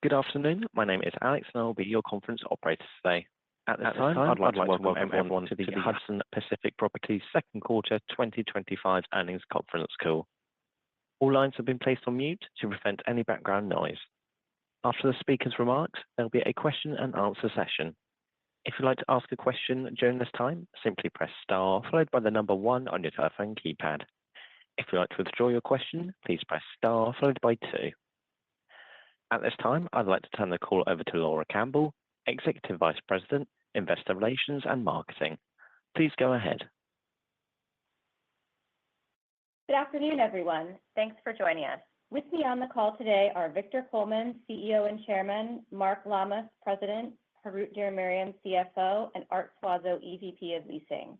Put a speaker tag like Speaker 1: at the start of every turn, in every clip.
Speaker 1: Good afternoon. My name is Alex, and I'll be your conference operator today. At this time, I'd like to welcome everyone to the Hudson Pacific Properties second quarter 2025 earnings conference call. All lines have been placed on mute to prevent any background noise. After the speaker's remarks, there'll be a question and answer session. If you'd like to ask a question during this time, simply press star followed by the number 1 on your telephone keypad. If you'd like to withdraw your question, please press star followed by 2. At this time, I'd like to turn the call over to Laura Campbell, Executive Vice President, Investor Relations and Marketing. Please go ahead.
Speaker 2: Good afternoon, everyone. Thanks for joining us. With me on the call today are Victor Coleman, CEO and Chairman, Mark Lammas, President, Harout Diramerian, CFO, and Art Suazo, EVP of Leasing.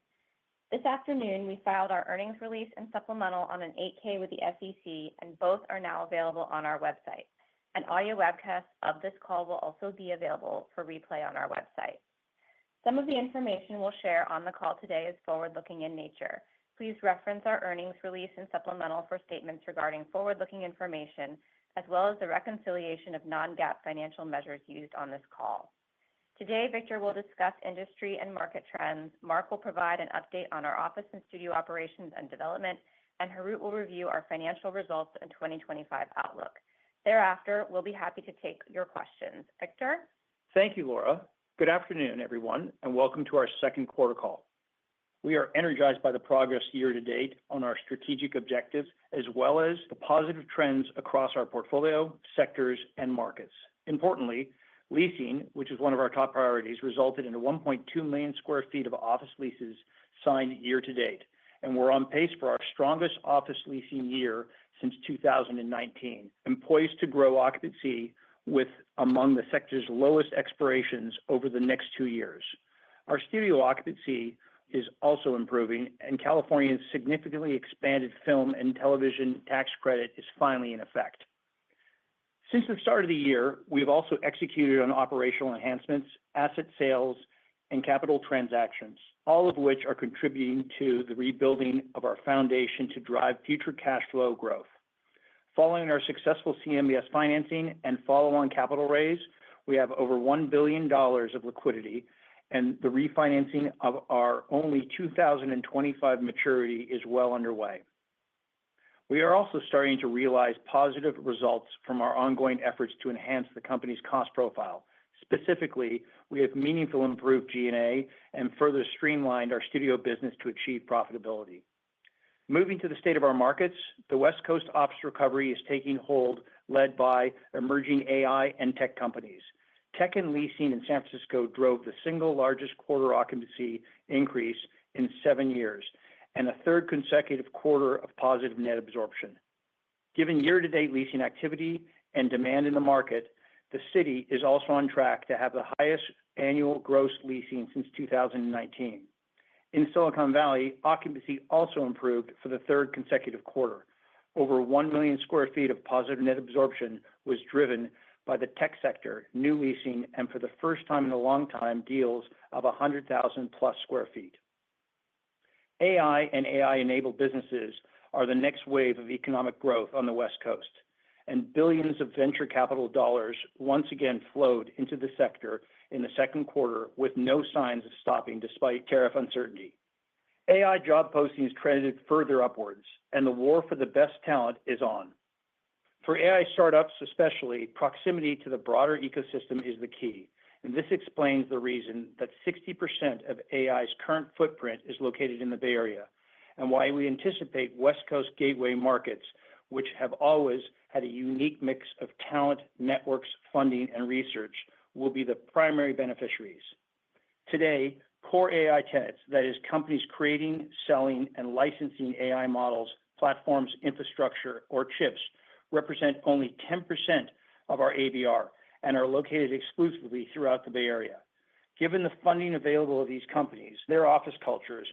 Speaker 2: This afternoon, we filed our earnings release and supplemental on an 8-K with the SEC, and both are now available on our website. An audio webcast of this call will also be available for replay on our website. Some of the information we'll share on the call today is forward-looking in nature. Please reference our earnings release and supplemental for statements regarding forward-looking information, as well as the reconciliation of non-GAAP financial measures used on this call. Today, Victor will discuss industry and market trends, Mark will provide an update on our office and studio operations and development, and Harout will review our financial results and 2025 outlook. Thereafter, we'll be happy to take your questions. Victor?
Speaker 3: Thank you, Laura. Good afternoon, everyone, and welcome to our second quarter call. We are energized by the progress year to date on our strategic objectives, as well as the positive trends across our portfolio, sectors, and markets. Importantly, leasing, which is one of our top priorities, resulted in 1.2 million square feet of office leases signed year to date, and we're on pace for our strongest office leasing year since 2019, and poised to grow occupancy with among the sector's lowest expirations over the next 2 years. Our studio occupancy is also improving, and California's significantly expanded film and television tax credit is finally in effect. Since the start of the year, we've also executed on operational enhancements, asset sales, and capital transactions, all of which are contributing to the rebuilding of our foundation to drive future cash flow growth. Following our successful CMBS financing and follow-on capital raise, we have over $1 billion of liquidity, and the refinancing of our only 2025 maturity is well underway. We are also starting to realize positive results from our ongoing efforts to enhance the company's cost profile. Specifically, we have meaningfully improved G&A and further streamlined our studio business to achieve profitability. Moving to the state of our markets, the West Coast office recovery is taking hold, led by emerging AI and tech companies. Tech and leasing in San Francisco drove the single largest quarter occupancy increase in 7 years, and a third consecutive quarter of positive net absorption. Given year-to-date leasing activity and demand in the market, the city is also on track to have the highest annual gross leasing since 2019. In Silicon Valley, occupancy also improved for the third consecutive quarter. Over 1 million square feet of positive net absorption was driven by the tech sector, new leasing, and for the first time in a long time, deals of 100,000 plus square feet. AI and AI-enabled businesses are the next wave of economic growth on the West Coast, and billions of venture capital dollars once again flowed into the sector in the second quarter with no signs of stopping despite tariff uncertainty. AI job postings trended further upwards, and the war for the best talent is on. For AI startups especially, proximity to the broader ecosystem is the key, and this explains the reason that 60% of AI's current footprint is located in the Bay Area, and why we anticipate West Coast gateway markets, which have always had a unique mix of talent, networks, funding, and research, will be the primary beneficiaries. Today, core AI tenants, that is, companies creating, selling, and licensing AI models, platforms, infrastructure, or chips, represent only 10% of our ABR and are located exclusively throughout the Bay Area. Given the funding available to these companies, their office cultures,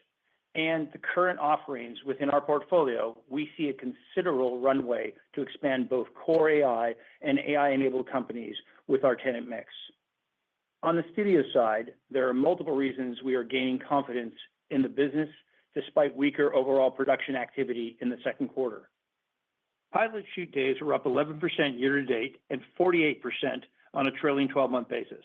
Speaker 3: and the current offerings within our portfolio, we see a considerable runway to expand both core AI and AI-enabled companies with our tenant mix. On the studio side, there are multiple reasons we are gaining confidence in the business despite weaker overall production activity in the second quarter. Pilot shoot days were up 11% year-to-date and 48% on a trailing 12-month basis.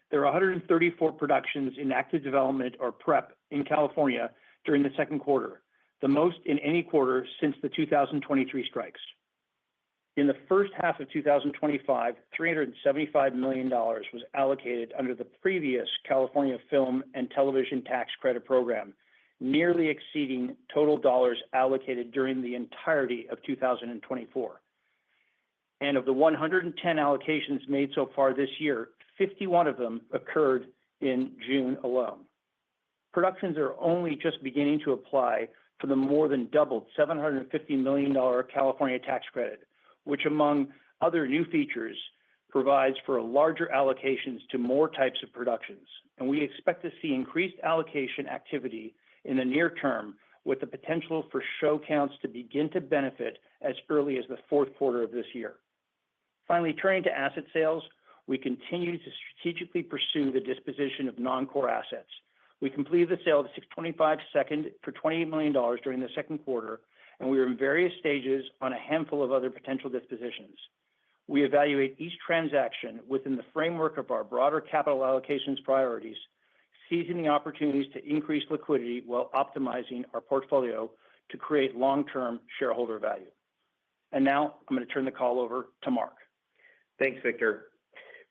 Speaker 3: There are 134 productions in active development or prep in California during the second quarter, the most in any quarter since the 2023 strikes. In the first half of 2025, $375 million was allocated under the previous California Film and Television Tax Credit Program, nearly exceeding total dollars allocated during the entirety of 2024. And of the 110 allocations made so far this year, 51 of them occurred in June alone. Productions are only just beginning to apply for the more than doubled $750 million California tax credit, which, among other new features, provides for larger allocations to more types of productions. And we expect to see increased allocation activity in the near term, with the potential for show counts to begin to benefit as early as the fourth quarter of this year. Finally, turning to asset sales, we continue to strategically pursue the disposition of non-core assets. We completed the sale of 625 Second for $28 million during the second quarter, and we are in various stages on a handful of other potential dispositions. We evaluate each transaction within the framework of our broader capital allocations priorities, seizing the opportunities to increase liquidity while optimizing our portfolio to create long-term shareholder value. And now I'm going to turn the call over to Mark.
Speaker 4: Thanks, Victor.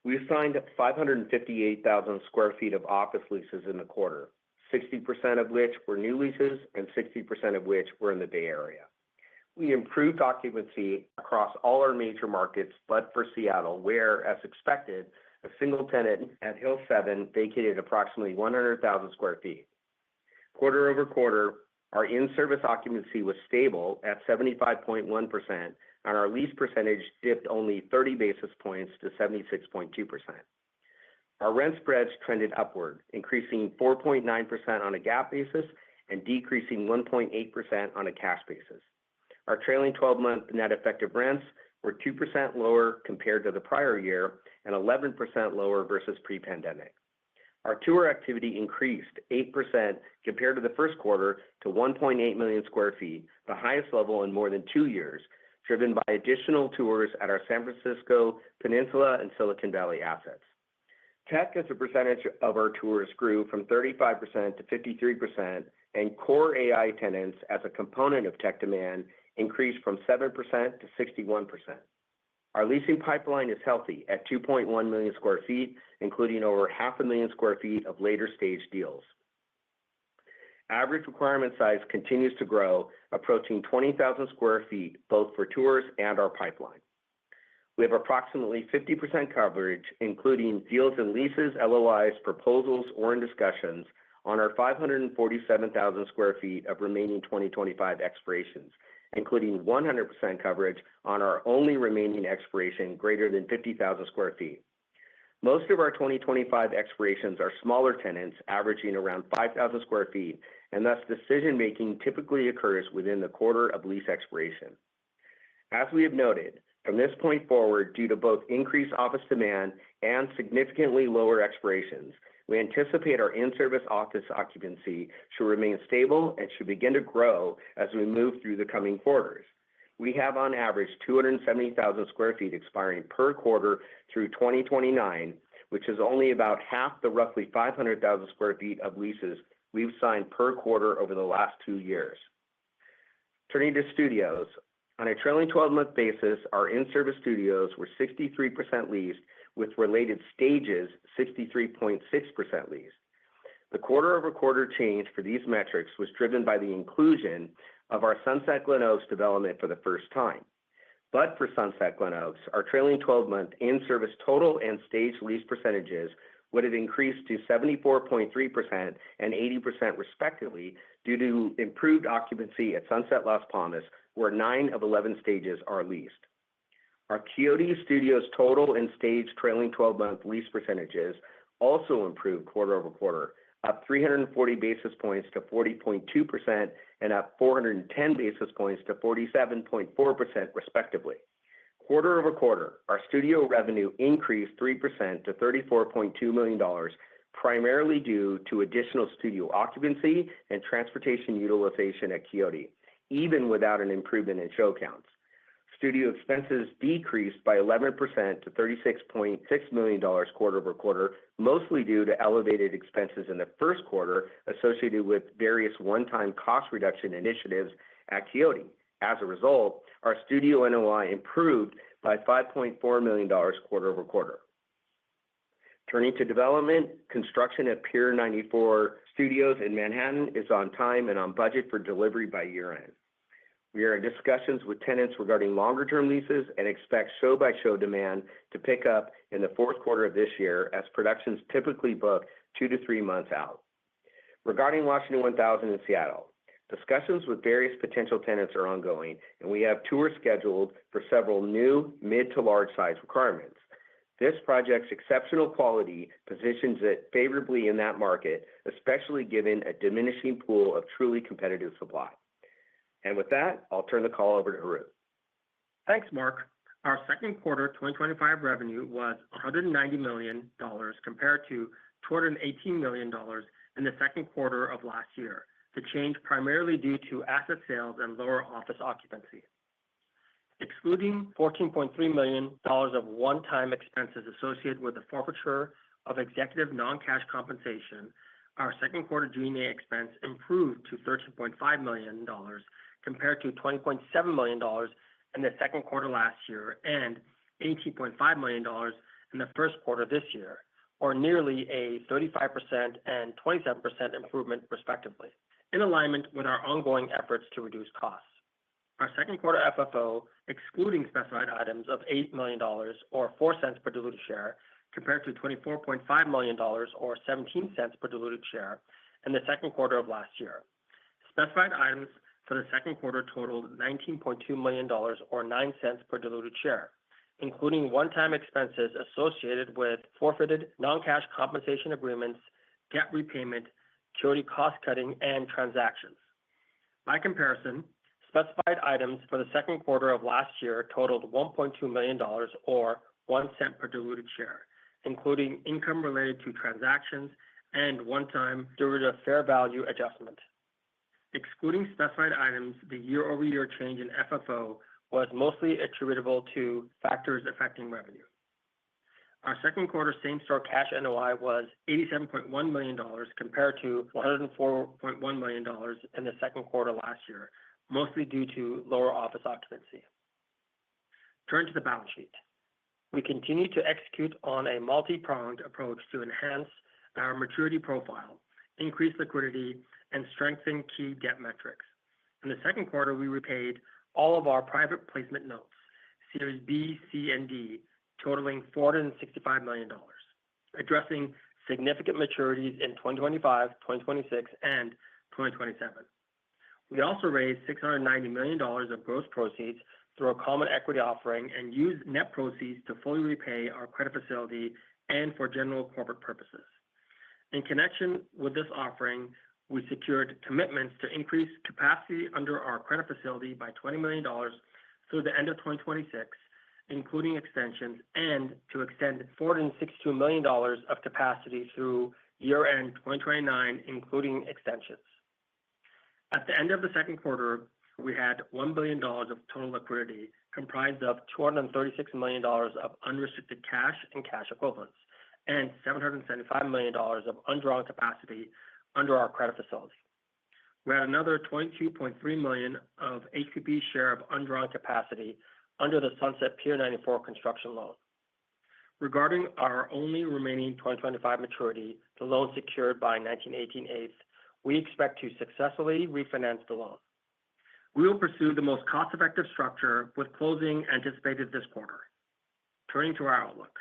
Speaker 4: We signed 558,000 square feet of office leases in the quarter, 60% of which were new leases and 60% of which were in the Bay Area. We improved occupancy across all our major markets, but for Seattle, where, as expected, a single tenant at Hill 7 vacated approximately 100,000 square feet. Quarter over quarter, our in-service occupancy was stable at 75.1%, and our lease percentage dipped only 30 basis points to 76.2%. Our rent spreads trended upward, increasing 4.9% on a GAAP basis and decreasing 1.8% on a cash basis. Our trailing 12-month net effective rents were 2% lower compared to the prior year and 11% lower versus pre-pandemic. Our tour activity increased 8% compared to the first quarter to 1.8 million square feet, the highest level in more than 2 years, driven by additional tours at our San Francisco, Peninsula, and Silicon Valley assets. Tech as a percentage of our tours grew from 35% to 53%, and core AI tenants as a component of tech demand increased from 7% to 61%. Our leasing pipeline is healthy at 2.1 million square feet, including over 500,000 square feet of later stage deals. Average requirement size continues to grow, approaching 20,000 square feet, both for tours and our pipeline. We have approximately 50% coverage, including deals and leases, LOIs, proposals, or in discussions on our 547,000 square feet of remaining 2025 expirations, including 100% coverage on our only remaining expiration greater than 50,000 square feet. Most of our 2025 expirations are smaller tenants averaging around 5,000 square feet, and thus decision-making typically occurs within the quarter of lease expiration. As we have noted, from this point forward, due to both increased office demand and significantly lower expirations, we anticipate our in-service office occupancy should remain stable and should begin to grow as we move through the coming quarters. We have on average 270,000 square feet expiring per quarter through 2029, which is only about half the roughly 500,000 square feet of leases we've signed per quarter over the last 2 years. Turning to studios, on a trailing 12-month basis, our in-service studios were 63% leased, with related stages 63.6% leased. The quarter-over-quarter change for these metrics was driven by the inclusion of our Sunset Glenoaks development for the first time. But for Sunset Glenoaks, our trailing 12-month in-service total and stage lease percentages would have increased to 74.3% and 80% respectively due to improved occupancy at Sunset Las Palmas, where 9 of 11 stages are leased. Our Quixote Studios total and stage trailing 12-month lease percentages also improved quarter over quarter, up 340 basis points to 40.2% and up 410 basis points to 47.4% respectively. Quarter over quarter, our studio revenue increased 3% to $34.2 million, primarily due to additional studio occupancy and transportation utilization at Quixote, even without an improvement in show counts. Studio expenses decreased by 11% to $36.6 million quarter over quarter, mostly due to elevated expenses in the first quarter associated with various one-time cost reduction initiatives at Quixote. As a result, our studio NOI improved by $5.4 million quarter over quarter. Turning to development, construction at Pier 94 Studios in Manhattan is on time and on budget for delivery by year-end. We are in discussions with tenants regarding longer-term leases and expect show-by-show demand to pick up in the fourth quarter of this year as productions typically book 2 to 3 months out. Regarding Washington 1000 in Seattle, discussions with various potential tenants are ongoing, and we have tours scheduled for several new mid to large-size requirements. This project's exceptional quality positions it favorably in that market, especially given a diminishing pool of truly competitive supply. And with that, I'll turn the call over to Harout.
Speaker 5: Thanks, Mark. Our second quarter 2025 revenue was $190 million compared to $218 million in the second quarter of last year. The change primarily due to asset sales and lower office occupancy. Excluding $14.3 million of one-time expenses associated with the forfeiture of executive non-cash compensation, our second quarter G&A expense improved to $13.5 million compared to $20.7 million in the second quarter last year and $18.5 million in the first quarter this year, or nearly a 35% and 27% improvement respectively, in alignment with our ongoing efforts to reduce costs. Our second quarter FFO, excluding specified items of $8 million or 4 cents per diluted share, compared to $24.5 million or 17 cents per diluted share in the second quarter of last year. Specified items for the second quarter totaled $19.2 million or 9 cents per diluted share, including one-time expenses associated with forfeited non-cash compensation agreements, debt repayment, Quixote cost-cutting, and transactions. By comparison, specified items for the second quarter of last year totaled $1.2 million or 1 cent per diluted share, including income related to transactions and one-time derivative fair value adjustment. Excluding specified items, the year-over-year change in FFO was mostly attributable to factors affecting revenue. Our second quarter same-store cash NOI was $87.1 million compared to $104.1 million in the second quarter last year, mostly due to lower office occupancy. Turn to the balance sheet. We continue to execute on a multi-pronged approach to enhance our maturity profile, increase liquidity, and strengthen key debt metrics. In the second quarter, we repaid all of our private placement notes, Series B, C, and D, totaling $465 million, addressing significant maturities in 2025, 2026, and 2027. We also raised $690 million of gross proceeds through a common equity offering and used net proceeds to fully repay our credit facility and for general corporate purposes. In connection with this offering, we secured commitments to increase capacity under our credit facility by $20 million through the end of 2026, including extensions, and to extend $462 million of capacity through year-end 2029, including extensions. At the end of the second quarter, we had $1 billion of total liquidity, comprised of $236 million of unrestricted cash and cash equivalents, and $775 million of undrawn capacity under our credit facility. We had another $22.3 million of HPP share of undrawn capacity under the Sunset Pier 94 construction loan. Regarding our only remaining 2025 maturity, the loan secured by 1918 8th, we expect to successfully refinance the loan. We will pursue the most cost-effective structure with closing anticipated this quarter. Turning to our outlook.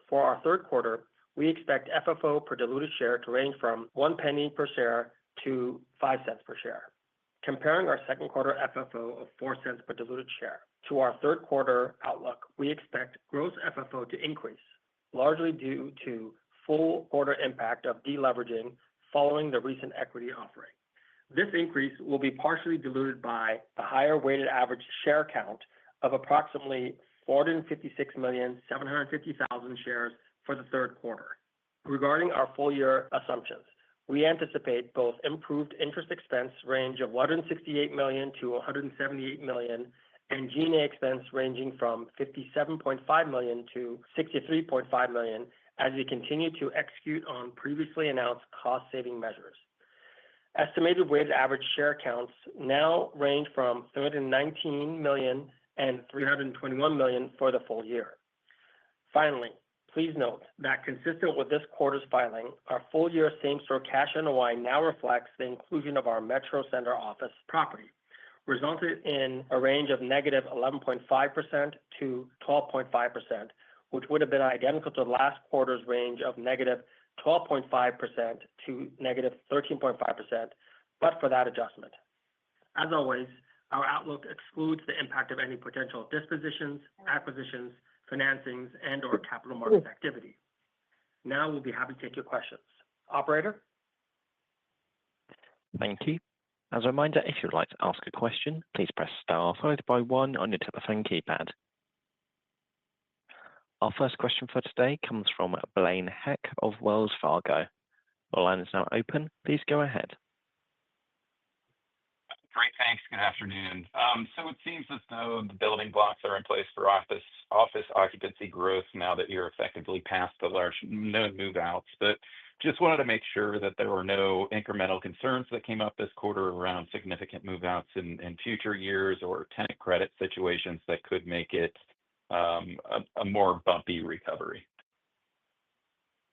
Speaker 5: For our third quarter, we expect FFO per diluted share to range from 1 penny per share to 5 cents per share. Comparing our second quarter FFO of 4 cents per diluted share to our third quarter outlook, we expect gross FFO to increase, largely due to full quarter impact of deleveraging following the recent equity offering. This increase will be partially diluted by the higher weighted average share count of approximately 456,750,000 shares for the third quarter. Regarding our full year assumptions, we anticipate both improved interest expense range of $168 million to $178 million and G&A expense ranging from $57.5 million to $63.5 million as we continue to execute on previously announced cost-saving measures. Estimated weighted average share counts now range from 319 million and 321 million for the full year. Finally, please note that consistent with this quarter's filing, our full-year same-store cash NOI now reflects the inclusion of our Metro Center office property, resulting in a range of negative 11.5% to 12.5%, which would have been identical to last quarter's range of negative 12.5% to negative 13.5%, but for that adjustment. As always, our outlook excludes the impact of any potential dispositions, acquisitions, financings, and/or capital market activity. Now we'll be happy to take your questions. Operator?
Speaker 1: Thank you. As a reminder, if you'd like to ask a question, please press star followed by one on your telephone keypad. Our first question for today comes from Blaine Heck of Wells Fargo. The line is now open. Please go ahead.
Speaker 6: Great, thanks. Good afternoon. So it seems as though the building blocks are in place for office occupancy growth now that you're effectively past the large known move-outs. But just wanted to make sure that there were no incremental concerns that came up this quarter around significant move-outs in future years or tenant credit situations that could make it a more bumpy recovery.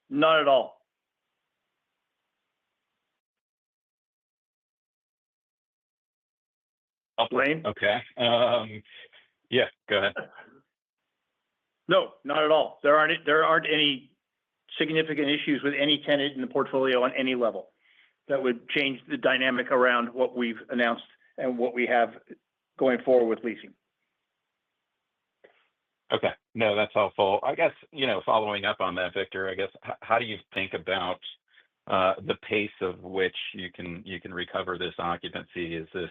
Speaker 3: Not at all. Blaine?
Speaker 6: Okay. Yeah, go ahead.
Speaker 3: No, not at all. There aren't any significant issues with any tenant in the portfolio on any level that would change the dynamic around what we've announced and what we have going forward with leasing.
Speaker 6: Okay. No, that's helpful. I guess, following up on that, Victor, I guess, how do you think about the pace of which you can recover this occupancy? Is this,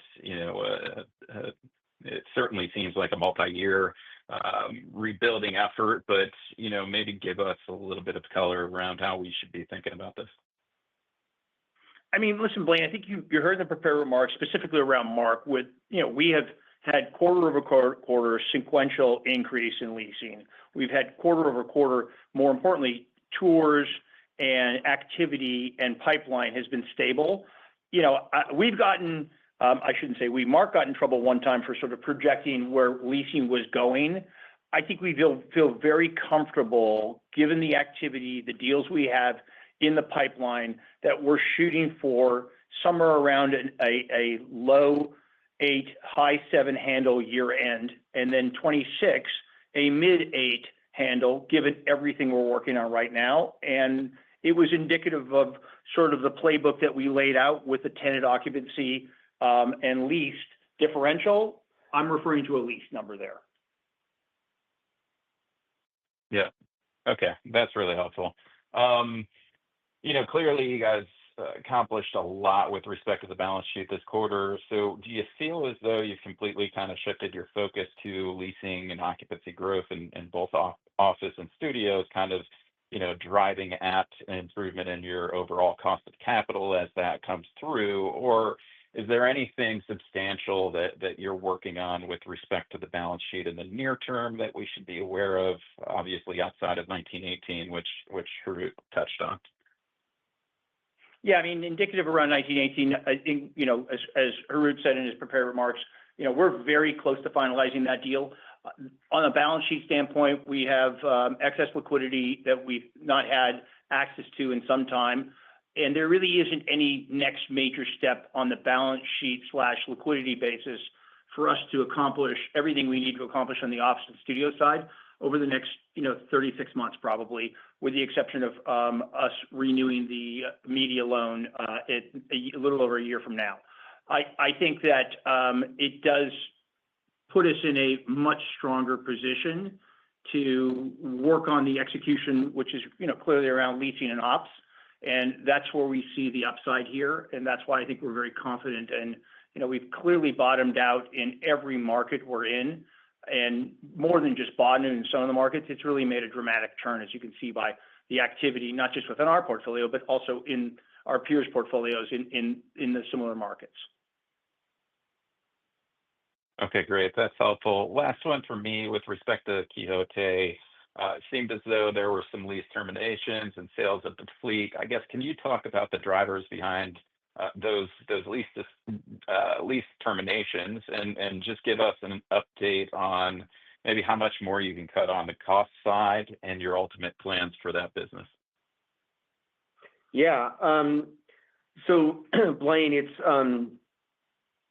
Speaker 6: it certainly seems like a multi-year rebuilding effort, but, maybe give us a little bit of color around how we should be thinking about this.
Speaker 3: I mean, listen, Blaine, I think you heard the prepared remarks specifically around Mark with, we have had quarter-over-quarter sequential increase in leasing. We've had quarter-over-quarter, more importantly, tours and activity and pipeline has been stable. We've gotten, Mark got in trouble one time for sort of projecting where leasing was going. I think we feel very comfortable, given the activity, the deals we have in the pipeline, that we're shooting for somewhere around a low 8, high 7 handle year end, and then 26, a mid 8 handle, given everything we're working on right now. And it was indicative of sort of the playbook that we laid out with the tenant occupancy and leased differential. I'm referring to a lease number there.
Speaker 6: Yeah. Okay. That's really helpful. Clearly you guys accomplished a lot with respect to the balance sheet this quarter. So do you feel as though you've completely kind of shifted your focus to leasing and occupancy growth in both office and studios, kind of, driving at an improvement in your overall cost of capital as that comes through? Or is there anything substantial that you're working on with respect to the balance sheet in the near term that we should be aware of, obviously outside of 1918, which Harut touched on?
Speaker 3: Yeah, I mean, indicative around 1918, I think, as Harut said in his prepared remarks, we're very close to finalizing that deal. On a balance sheet standpoint, we have excess liquidity that we've not had access to in some time. And there really isn't any next major step on the balance sheet / liquidity basis for us to accomplish everything we need to accomplish on the office and studio side over the next, 36 months, probably, with the exception of us renewing the media loan a little over a year from now. I think that it does put us in a much stronger position to work on the execution, which is, clearly around leasing and ops. And that's where we see the upside here. And that's why I think we're very confident. And, we've clearly bottomed out in every market we're in. And more than just bottoming in some of the markets, it's really made a dramatic turn, as you can see by the activity, not just within our portfolio, but also in our peers' portfolios in the similar markets.
Speaker 6: Okay, great. That's helpful. Last one for me with respect to Quixote. It seemed as though there were some lease terminations and sales of the fleet. I guess, can you talk about the drivers behind those lease terminations and just give us an update on maybe how much more you can cut on the cost side and your ultimate plans for that business?
Speaker 4: Yeah. So Blaine, it's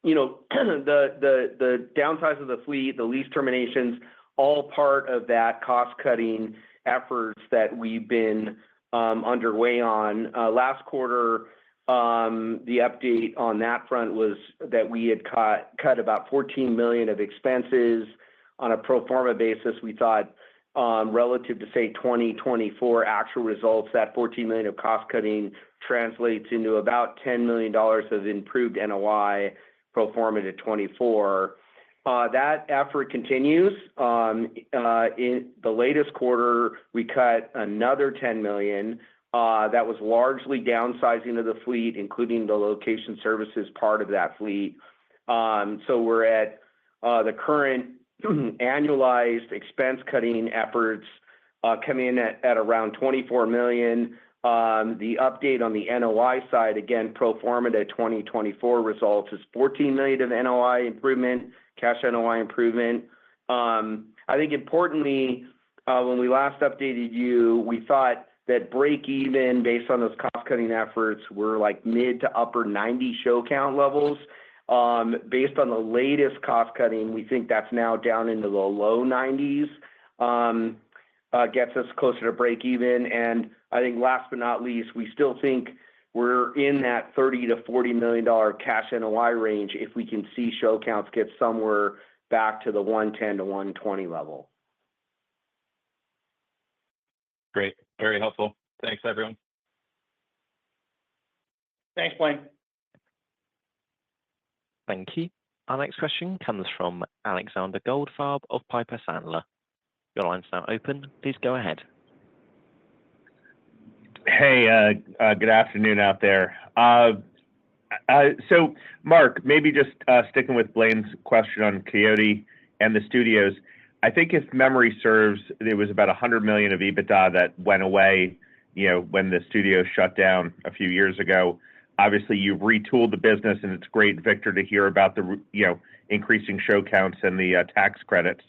Speaker 4: the downsize of the fleet, the lease terminations, all part of that cost-cutting efforts that we've been underway on. Last quarter, the update on that front was that we had cut about $14 million of expenses on a pro forma basis. We thought relative to, say, 2024 actual results, that $14 million of cost-cutting translates into about $10 million of improved NOI pro forma to 24. That effort continues. In the latest quarter, we cut another $10 million. That was largely downsizing of the fleet, including the location services part of that fleet. So we're at the current annualized expense cutting efforts come in at around $24 million. The update on the NOI side, again, pro forma to 2024 results is $14 million of NOI improvement, cash NOI improvement. I think importantly, when we last updated you, we thought that break even based on those cost-cutting efforts were like mid to upper 90 show count levels. Based on the latest cost-cutting, we think that's now down into the low 90s, gets us closer to break even. And I think last but not least, we still think we're in that $30 to $40 million cash NOI range if we can see show counts get somewhere back to the 110 to 120 level.
Speaker 6: Great. Very helpful. Thanks, everyone.
Speaker 3: Thanks, Blaine.
Speaker 1: Thank you. Our next question comes from Alexander Goldfarb of Piper Sandler. Your line's now open. Please go ahead.
Speaker 7: Hey, good afternoon out there. So, Mark, maybe just sticking with Blaine's question on Quixote and the studios. I think if memory serves, there was about $100 million of EBITDA that went away, when the studio shut down a few years ago. Obviously, you've retooled the business, and it's great, Victor, to hear about the increasing show counts and the tax credits.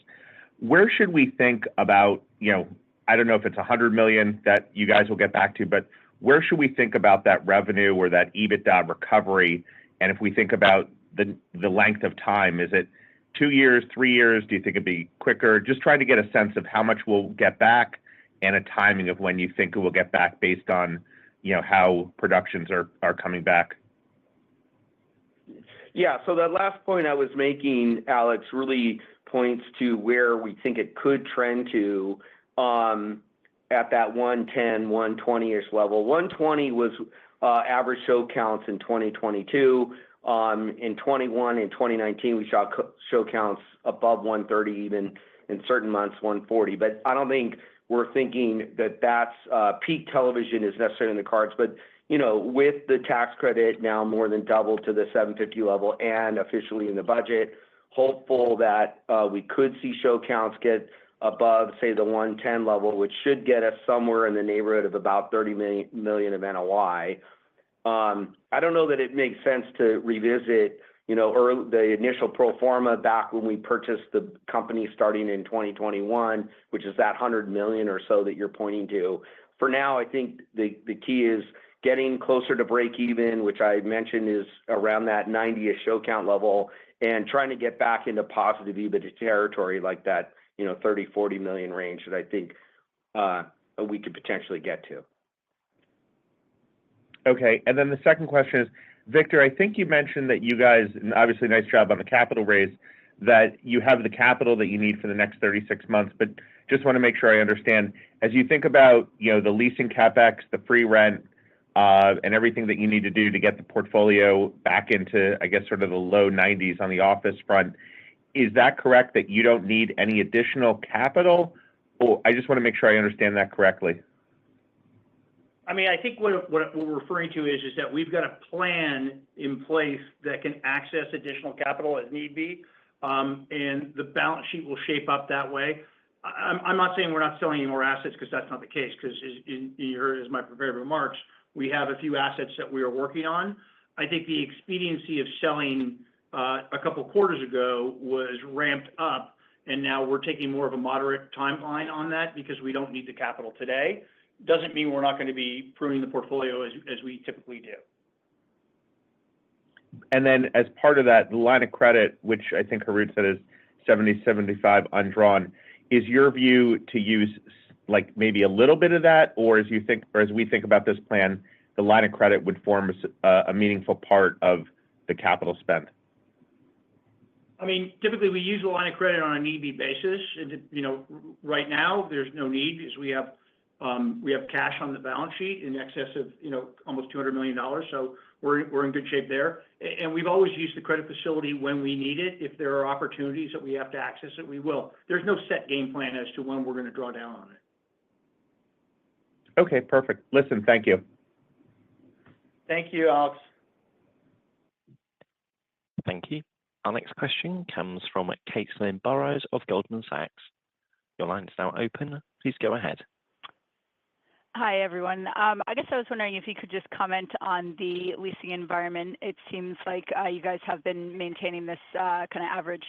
Speaker 7: Where should we think about, I don't know if it's $100 million that you guys will get back to, but where should we think about that revenue or that EBITDA recovery? And if we think about the length of time, is it 2 years, 3 years? Do you think it'd be quicker? Just trying to get a sense of how much we'll get back and a timing of when you think it will get back based on, how productions are coming back.
Speaker 4: Yeah, so that last point I was making, Alex, really points to where we think it could trend to at that 110, 120-ish level. 120 was average show counts in 2022. In 21 and 2019, we saw show counts above 130, even in certain months, 140. But I don't think we're thinking that that's peak television is necessarily in the cards. But, with the tax credit now more than double to the 750 level and officially in the budget, hopeful that we could see show counts get above, say, the 110 level, which should get us somewhere in the neighborhood of about $30 million of NOI. I don't know that it makes sense to revisit, the initial pro forma back when we purchased the company starting in 2021, which is that $100 million or so that you're pointing to. For now, I think the key is getting closer to break even, which I mentioned is around that 90-ish show count level, and trying to get back into positive EBITDA territory like that, 30, 40 million range that I think we could potentially get to.
Speaker 7: Okay. And then the second question is, Victor, I think you mentioned that you guys, and obviously nice job on the capital raise, that you have the capital that you need for the next 36 months, but just want to make sure I understand. As you think about, the leasing CapEx, the free rent, and everything that you need to do to get the portfolio back into, I guess, sort of the low 90s on the office front, is that correct that you don't need any additional capital? Or I just want to make sure I understand that correctly.
Speaker 3: I mean, I think what we're referring to is that we've got a plan in place that can access additional capital as need be. and the balance sheet will shape up that way. I'm not saying we're not selling any more assets because that's not the case, because you heard as my prepared remarks, we have a few assets that we are working on. I think the expediency of selling a couple quarters ago was ramped up, and now we're taking more of a moderate timeline on that because we don't need the capital today. Doesn't mean we're not going to be pruning the portfolio as we typically do.
Speaker 7: And then as part of that, the line of credit, which I think Harut said is 75 undrawn, is your view to use like maybe a little bit of that, or as we think about this plan, the line of credit would form a meaningful part of the capital spend?
Speaker 3: I mean, typically we use the line of credit on a need-be basis. And, right now there's no need because we have cash on the balance sheet in excess of, almost $200 million. So we're in good shape there. And we've always used the credit facility when we need it. If there are opportunities that we have to access it, we will. There's no set game plan as to when we're going to draw down on it.
Speaker 7: Okay, perfect. Listen, thank you.
Speaker 3: Thank you, Alex.
Speaker 1: Thank you. Our next question comes from Caitlin Burrows of Goldman Sachs. Your line is now open. Please go ahead.
Speaker 8: Hi, everyone. I guess I was wondering if you could just comment on the leasing environment. It seems like you guys have been maintaining this kind of average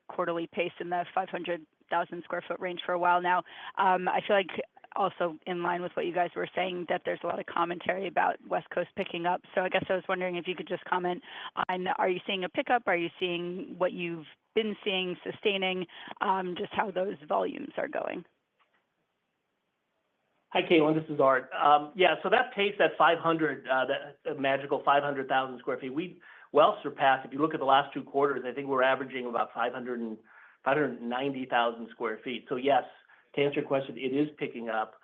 Speaker 8: quarterly pace in the 500,000 square foot range for a while now. I feel like also in line with what you guys were saying, that there's a lot of commentary about West Coast picking up. So I guess I was wondering if you could just comment on, are you seeing a pickup? Are you seeing what you've been seeing sustaining, just how those volumes are going?
Speaker 9: Hi, Caitlin, this is Art. So that pace, that 500, that magical 500,000 square feet, we well surpassed. If you look at the last 2 quarters, I think we're averaging about 590,000 square feet. So yes, to answer your question, it is picking up.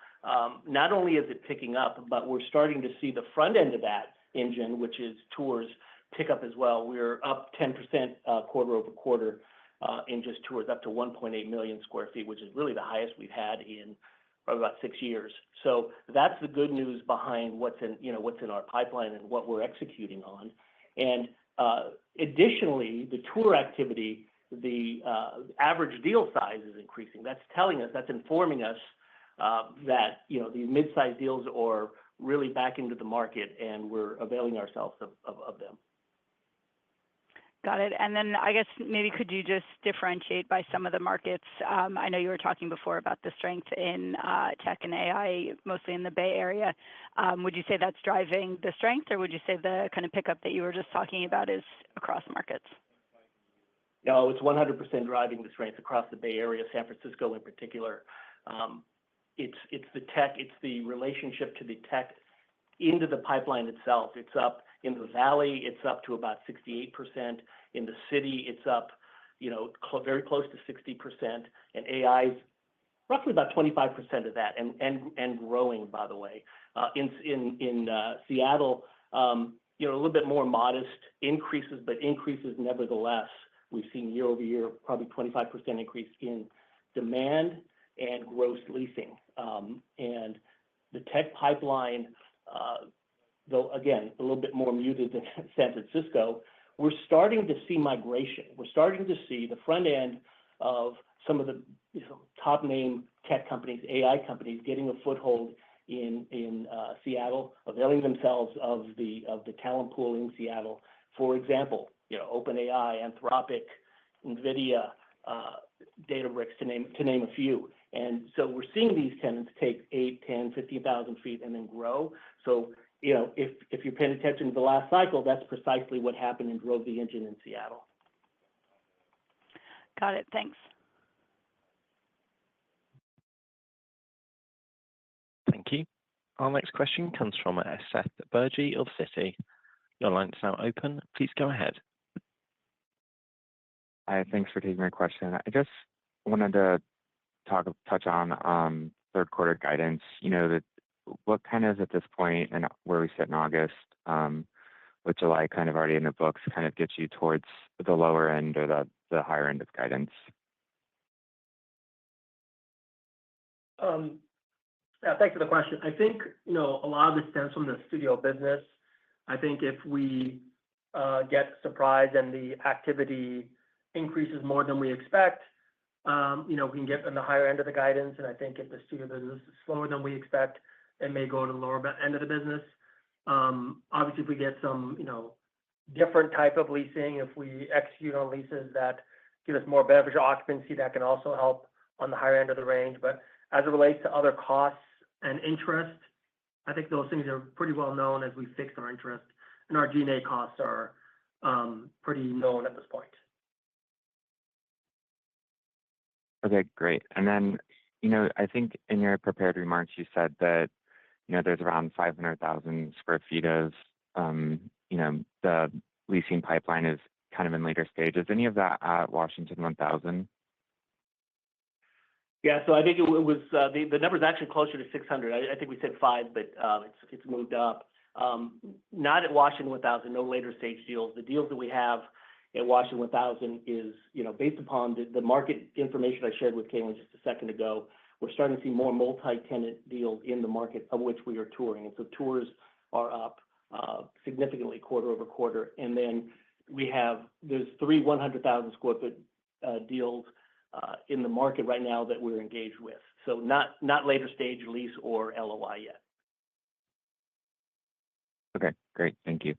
Speaker 9: Not only is it picking up, but we're starting to see the front end of that engine, which is tours, pick up as well. We're up 10% quarter over quarter in just tours, up to 1.8 million square feet, which is really the highest we've had in probably about 6 years. So that's the good news behind what's in our pipeline and what we're executing on. And additionally, the tour activity, the average deal size is increasing. That's telling us, that's informing us that the mid-sized deals are really back into the market, and we're availing ourselves of them.
Speaker 8: Got it. And then I guess maybe could you just differentiate by some of the markets? I know you were talking before about the strength in tech and AI, mostly in the Bay Area. Would you say that's driving the strength, or would you say the kind of pickup that you were just talking about is across markets?
Speaker 9: No, it's 100% driving the strength across the Bay Area, San Francisco in particular. It's the tech, it's the relationship to the tech into the pipeline itself. It's up in the valley, it's up to about 68%. In the city, it's up, very close to 60%. And AI's roughly about 25% of that, and growing, by the way. In Seattle, a little bit more modest increases, but increases nevertheless. We've seen year over year, probably 25% increase in demand and gross leasing. And the tech pipeline, though, again, a little bit more muted than San Francisco, we're starting to see migration. We're starting to see the front end of some of the top name tech companies, AI companies, getting a foothold in Seattle, availing themselves of the talent pool in Seattle. For example, OpenAI, Anthropic, NVIDIA, Databricks, to name a few. And so we're seeing these tenants take 8, 10, 15,000 feet and then grow. So, if you're paying attention to the last cycle, that's precisely what happened and drove the engine in Seattle.
Speaker 8: Got it. Thanks.
Speaker 1: Thank you. Our next question comes from Seth Bergey of Citi. Your line is now open. Please go ahead.
Speaker 10: Hi, thanks for taking my question. I just wanted to touch on third quarter guidance. What kind of at this point and where we sit in August, with July kind of already in the books, kind of gets you towards the lower end or the higher end of guidance?
Speaker 5: Thanks for the question. I think, a lot of this stems from the studio business. I think if we get surprised and the activity increases more than we expect, we can get on the higher end of the guidance. And I think if the studio business is slower than we expect, it may go to the lower end of the business. Obviously, if we get some, different type of leasing, if we execute on leases that give us more beneficial occupancy, that can also help on the higher end of the range. But as it relates to other costs and interest, I think those things are pretty well known as we fixed our interest, and our G&A costs are pretty known at this point.
Speaker 10: Okay, great. And then, I think in your prepared remarks, you said that, there's around 500,000 square feet of, the leasing pipeline is kind of in later stages. Any of that at Washington 1000?
Speaker 9: Yeah, so I think it was the number is actually closer to 600. I think we said 5, but it's moved up. Not at Washington 1000, no later stage deals. The deals that we have at Washington 1000 is, based upon the market information I shared with Caitlin just a second ago. We're starting to see more multi-tenant deals in the market of which we are touring. And so tours are up significantly quarter over quarter. And then there's 3 100,000 square foot deals in the market right now that we're engaged with. So not later stage lease or LOI yet.
Speaker 10: Okay, great. Thank you.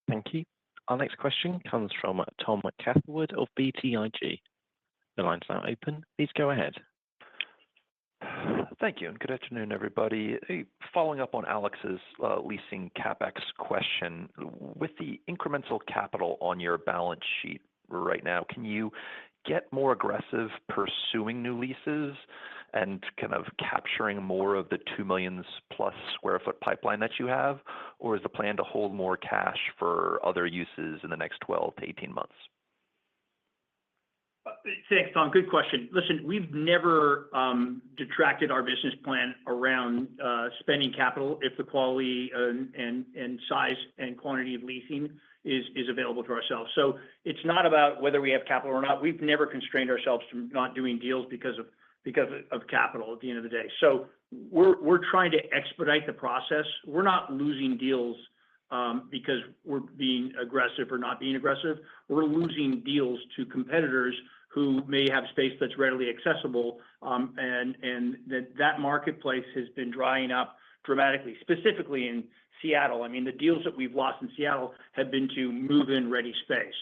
Speaker 1: Thank you. Our next question comes from Tom Catherwood of BTIG. The line's now open. Please go ahead.
Speaker 11: Thank you, and good afternoon, everybody. Following up on Alex's leasing CapEx question, with the incremental capital on your balance sheet right now, can you get more aggressive pursuing new leases and kind of capturing more of the 2 million plus square foot pipeline that you have? Or is the plan to hold more cash for other uses in the next 12 to 18 months?
Speaker 3: Thanks, Tom. Good question. Listen, we've never detracted our business plan around spending capital if the quality and size and quantity of leasing is available to ourselves. So it's not about whether we have capital or not. We've never constrained ourselves to not doing deals because of capital at the end of the day. So we're trying to expedite the process. We're not losing deals because we're being aggressive or not being aggressive. We're losing deals to competitors who may have space that's readily accessible, and that marketplace has been drying up dramatically, specifically in Seattle. I mean, the deals that we've lost in Seattle have been to move-in ready space.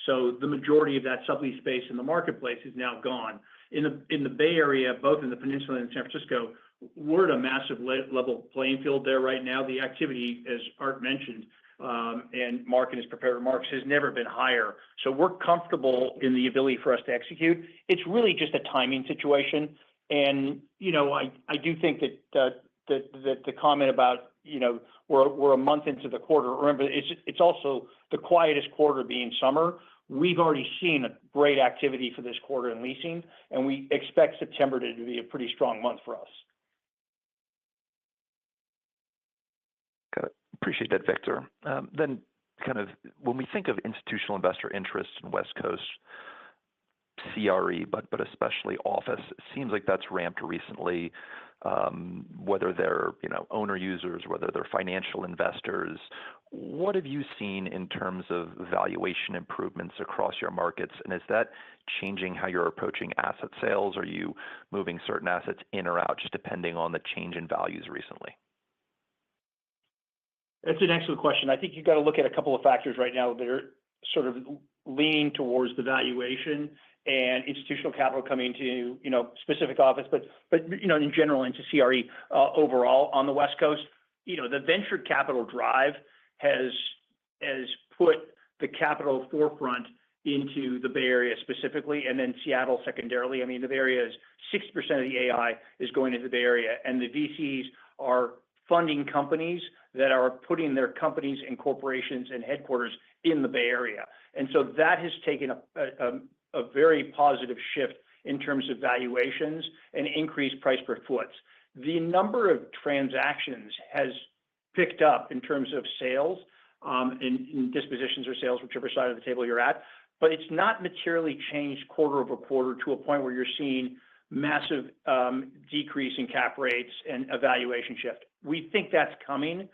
Speaker 3: So the majority of that sublease space in the marketplace is now gone. In the Bay Area, both in the Peninsula and San Francisco, we're at a massive level playing field there right now. The activity, as Art mentioned, and Mark in his prepared remarks, has never been higher. So we're comfortable in the ability for us to execute. It's really just a timing situation. And, I do think that the comment about, we're a month into the quarter. Remember, it's also the quietest quarter being summer. We've already seen a great activity for this quarter in leasing, and we expect September to be a pretty strong month for us.
Speaker 11: Got it. Appreciate that, Victor. Then kind of when we think of institutional investor interest in West Coast CRE, but especially office, it seems like that's ramped recently, whether they're owner users, whether they're financial investors. What have you seen in terms of valuation improvements across your markets? And is that changing how you're approaching asset sales? Are you moving certain assets in or out just depending on the change in values recently?
Speaker 3: That's an excellent question. I think you've got to look at a couple of factors right now that are sort of leaning towards the valuation and institutional capital coming to, specific office, but in general into CRE overall on the West Coast. The venture capital drive has put the capital forefront into the Bay Area specifically, and then Seattle secondarily. I mean, the Bay Area is 60% of the AI is going into the Bay Area, and the VCs are funding companies that are putting their companies and corporations and headquarters in the Bay Area. And so that has taken a very positive shift in terms of valuations and increased price per foot. The number of transactions has picked up in terms of sales, in dispositions or sales, whichever side of the table you're at, but it's not materially changed quarter over quarter to a point where you're seeing massive decrease in cap rates and a valuation shift. We think that's coming.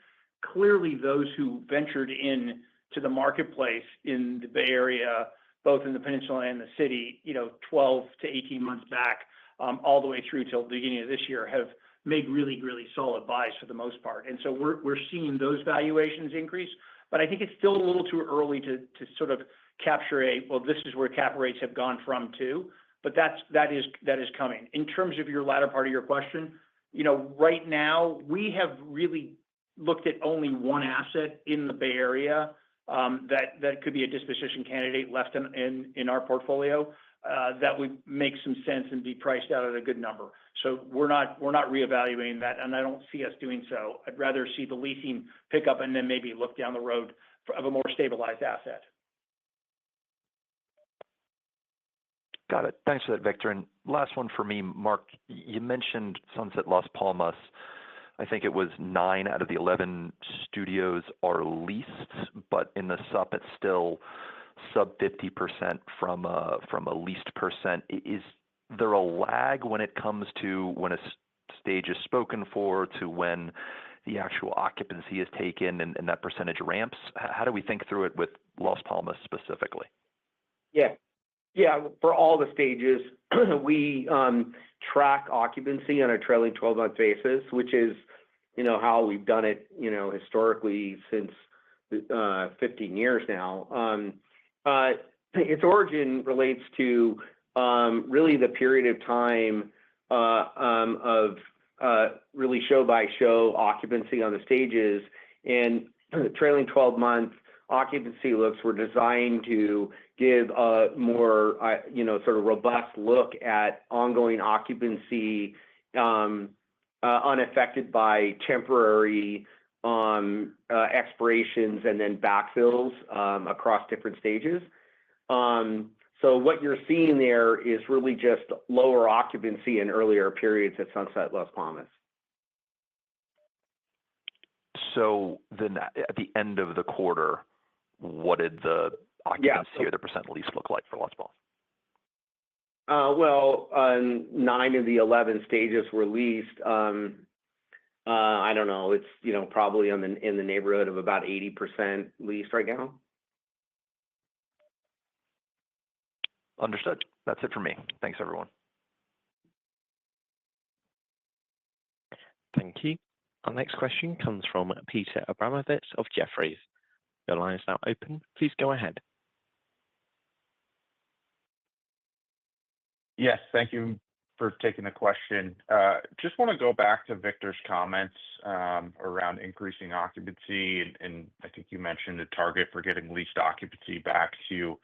Speaker 3: Clearly, those who ventured in to the marketplace in the Bay Area, both in the peninsula and the city, 12 to 18 months back, all the way through till the beginning of this year, have made really, really solid buys for the most part. And so we're seeing those valuations increase. But I think it's still a little too early to sort of capture this is where cap rates have gone from to. But that is coming. In terms of your latter part of your question, right now we have really looked at only one asset in the Bay Area that could be a disposition candidate left in our portfolio that would make some sense and be priced out at a good number. So we're not reevaluating that, and I don't see us doing so. I'd rather see the leasing pick up and then maybe look down the road of a more stabilized asset.
Speaker 11: Got it. Thanks for that, Victor. And last one for me, Mark, you mentioned Sunset Las Palmas. I think it was 9 out of the 11 studios are leased, but in the SUP it's still sub 50% from a leased percent. Is there a lag when it comes to when a stage is spoken for to when the actual occupancy is taken and that percentage ramps? How do we think through it with Las Palmas specifically?
Speaker 4: Yeah, for all the stages, we track occupancy on a trailing 12-month basis, which is, how we've done it, historically since 15 years now. Its origin relates to really the period of time of really show-by-show occupancy on the stages. And trailing 12-month occupancy looks were designed to give a more, sort of robust look at ongoing occupancy unaffected by temporary expirations and then backfills across different stages. So what you're seeing there is really just lower occupancy in earlier periods at Sunset Las Palmas.
Speaker 11: So then at the end of the quarter, what did the occupancy or the percent lease look like for Las Palmas?
Speaker 4: 9 of the 11 stages were leased. I don't know. It's, probably in the neighborhood of about 80% leased right now.
Speaker 11: Understood. That's it for me. Thanks, everyone.
Speaker 1: Thank you. Our next question comes from Peter Abramovich of Jefferies. Your line is now open. Please go ahead.
Speaker 12: Yes, thank you for taking the question. Just want to go back to Victor's comments around increasing occupancy, and I think you mentioned a target for getting leased occupancy back to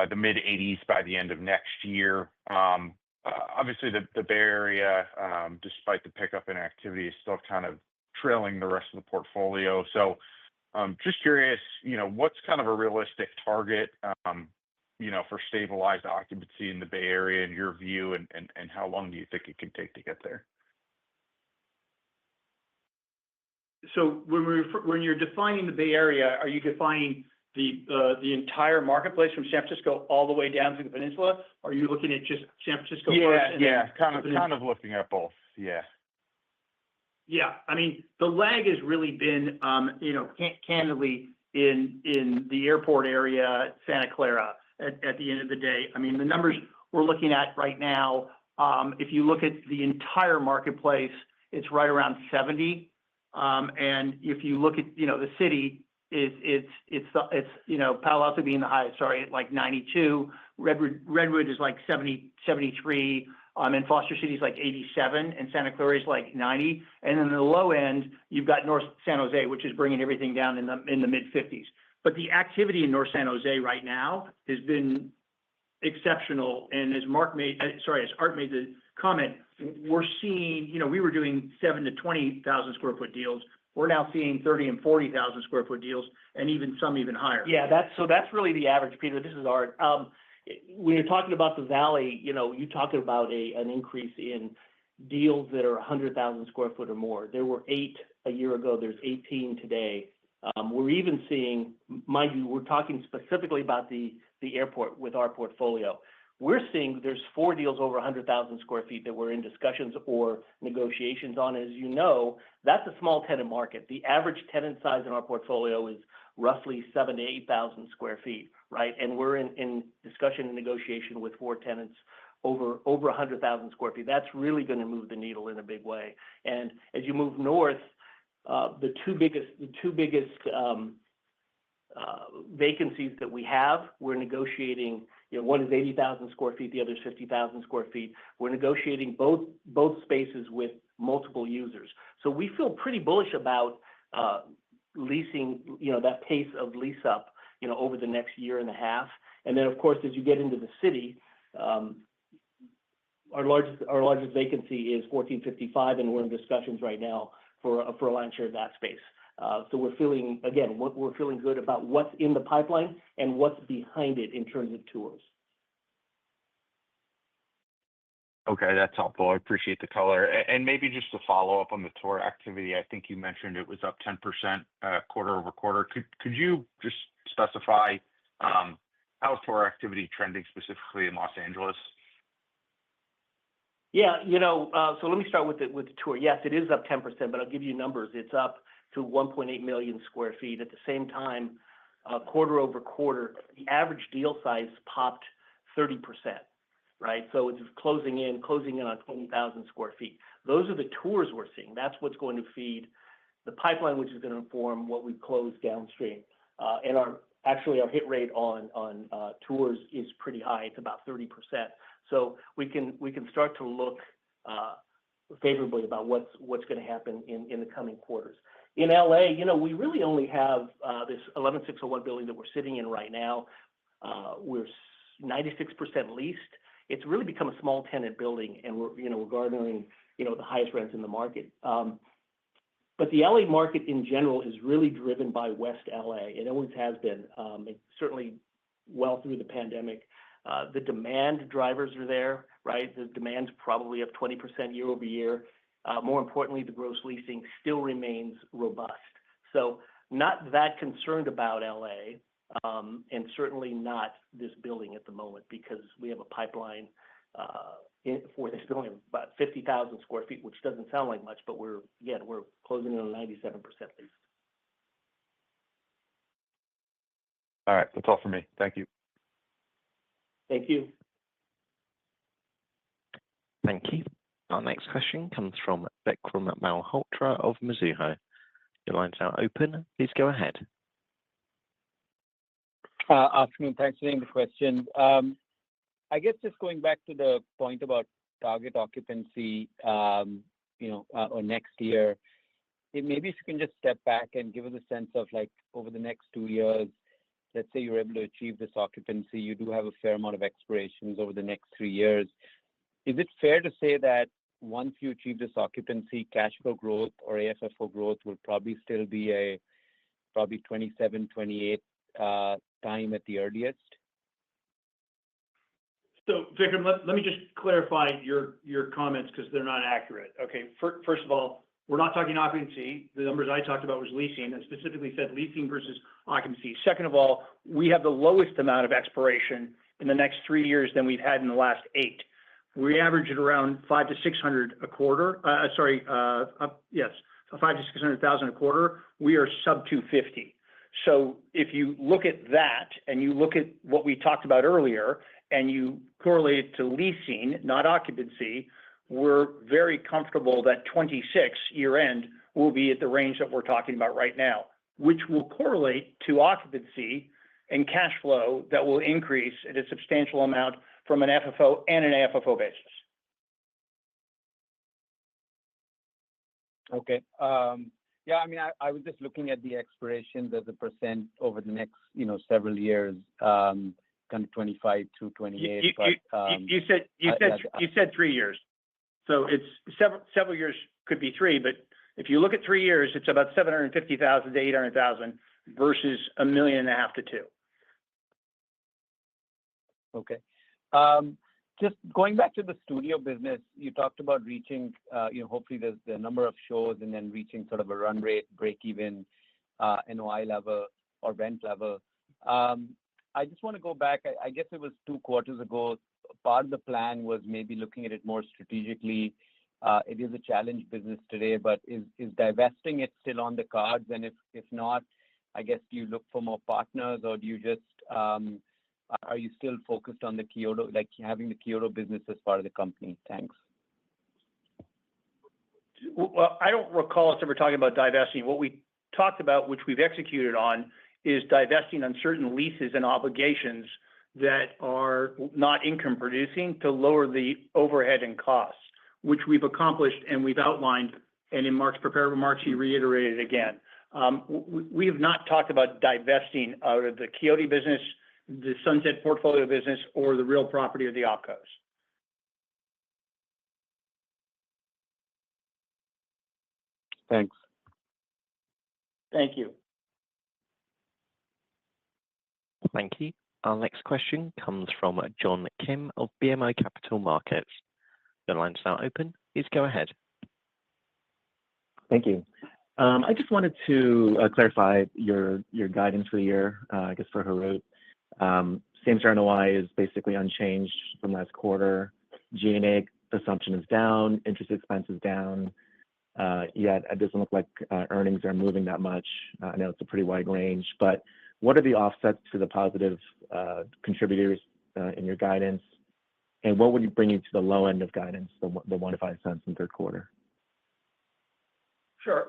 Speaker 12: the mid-80s by the end of next year. Obviously, the Bay Area, despite the pickup in activity, is still kind of trailing the rest of the portfolio. So just curious, what's kind of a realistic target, for stabilized occupancy in the Bay Area in your view, and how long do you think it can take to get there?
Speaker 3: So when you're defining the Bay Area, are you defining the entire marketplace from San Francisco all the way down to the peninsula? Or are you looking at just San Francisco first?
Speaker 12: Yeah, kind of looking at both. Yeah.
Speaker 3: Yeah, I mean, the lag has really been, candidly, in the airport area, Santa Clara. At the end of the day, I mean, the numbers we're looking at right now, if you look at the entire marketplace, it's right around 70. And if you look at, the city, it's Palo Alto being the highest, at like 92. Redwood is like 70, 73. And Foster City is like 87, and Santa Clara is like 90. And then the low end, you've got North San Jose, which is bringing everything down in the mid-50s. But the activity in North San Jose right now has been exceptional. And as Art made the comment, we're seeing, we were doing 7,000 to 20,000 square foot deals. We're now seeing 30,000 and 40,000 square foot deals, and even higher.
Speaker 9: Yeah, that's really the average, Peter. This is Art. When you're talking about the Valley, you're talking about an increase in deals that are 100,000 square foot or more. There were 8 a year ago. There's 18 today. We're even seeing, mind you, we're talking specifically about the airport with our portfolio. We're seeing there's 4 deals over 100,000 square feet that we're in discussions or negotiations on. As you know, that's a small tenant market. The average tenant size in our portfolio is roughly 7,000 to 8,000 square feet, right? And we're in discussion and negotiation with 4 tenants over 100,000 square feet. That's really going to move the needle in a big way. And as you move north, the two biggest vacancies that we have, we're negotiating. One is 80,000 square feet, the other is 50,000 square feet. We're negotiating both spaces with multiple users. So we feel pretty bullish about leasing, that pace of lease up, over the next year and a half. And then, of course, as you get into the city, our largest vacancy is 1455, and we're in discussions right now for a lion's share of that space. So we're feeling good about what's in the pipeline and what's behind it in terms of tours.
Speaker 12: Okay, that's helpful. I appreciate the color. And maybe just to follow up on the tour activity, I think you mentioned it was up 10% quarter over quarter. Could you just specify how's tour activity trending specifically in Los Angeles?
Speaker 9: Yeah, so let me start with the tour. Yes, it is up 10%, but I'll give you numbers. It's up to 1.8 million square feet. At the same time, quarter over quarter, the average deal size popped 30%, right? So it's closing in on 20,000 square feet. Those are the tours we're seeing. That's what's going to feed the pipeline, which is going to inform what we close downstream. And our hit rate on tours is pretty high. It's about 30%. So we can start to look favorably about what's going to happen in the coming quarters. In LA, we really only have this 11601 building that we're sitting in right now. We're 96% leased. It's really become a small tenant building, and we're garnering the highest rents in the market. But the LA market in general is really driven by West LA. It always has been, certainly well through the pandemic. The demand drivers are there, right? The demand's probably up 20% year over year. More importantly, the gross leasing still remains robust. So not that concerned about LA, and certainly not this building at the moment, because we have a pipeline for this building of about 50,000 square feet, which doesn't sound like much, but we're closing in on 97% lease.
Speaker 12: All right, that's all for me. Thank you.
Speaker 9: Thank you.
Speaker 1: Thank you. Our next question comes from Vikram Malhotra of Mizuho. Your line's now open. Please go ahead.
Speaker 13: Afternoon. Thanks for taking the question. I guess just going back to the point about target occupancy, or next year, maybe if you can just step back and give us a sense of, like, over the next 2 years, let's say you're able to achieve this occupancy, you do have a fair amount of expirations over the next 3 years. Is it fair to say that once you achieve this occupancy, cash flow growth or AFFO growth will probably still be probably 27, 28 time at the earliest?
Speaker 3: So, Vikram, let me just clarify your comments, because they're not accurate. Okay, first of all, we're not talking occupancy. The numbers I talked about was leasing, and specifically said leasing versus occupancy. Second of all, we have the lowest amount of expiration in the next 3 years than we've had in the last 8. We average at around 500 to 600 a quarter. 500 to 600,000 a quarter. We are sub 250. So if you look at that and you look at what we talked about earlier and you correlate it to leasing, not occupancy, we're very comfortable that 26 year end will be at the range that we're talking about right now, which will correlate to occupancy and cash flow that will increase at a substantial amount from an FFO and an AFFO basis.
Speaker 13: Okay. Yeah, I mean, I was just looking at the expirations as a percent over the next, several years, kind of 25 through 28.
Speaker 3: You said 3 years. So it's several years, could be 3, but if you look at 3 years, it's about 750,000 to 800,000 versus $1.5 million to 2.
Speaker 13: Okay. Just going back to the studio business, you talked about reaching, hopefully the number of shows and then reaching sort of a run rate, break even, NOI level or rent level. I just want to go back. I guess it was 2 quarters ago. Part of the plan was maybe looking at it more strategically. It is a challenge business today, but is divesting it still on the cards? And if not, I guess, do you look for more partners, or do you just are you still focused on the Kyoto, like having the Kyoto business as part of the company? Thanks.
Speaker 3: Well, I don't recall us ever talking about divesting. What we talked about, which we've executed on, is divesting on certain leases and obligations that are not income producing to lower the overhead and costs, which we've accomplished and we've outlined. And in Mark's prepared remarks, he reiterated again. We have not talked about divesting out of the Quixote business, the Sunset portfolio business, or the real property of the OpCos.
Speaker 13: Thanks.
Speaker 3: Thank you.
Speaker 1: Thank you. Our next question comes from John Kim of BMO Capital Markets. Your line's now open. Please go ahead.
Speaker 14: Thank you. I just wanted to clarify your guidance for the year, I guess for Harut. Same-store NOI is basically unchanged from last quarter. G&A assumption is down, interest expense is down, yet it doesn't look like earnings are moving that much. I know it's a pretty wide range, but what are the offsets to the positive contributors in your guidance? And what would bring you to the low end of guidance, the 1 to 5 cents in third quarter?
Speaker 5: Sure.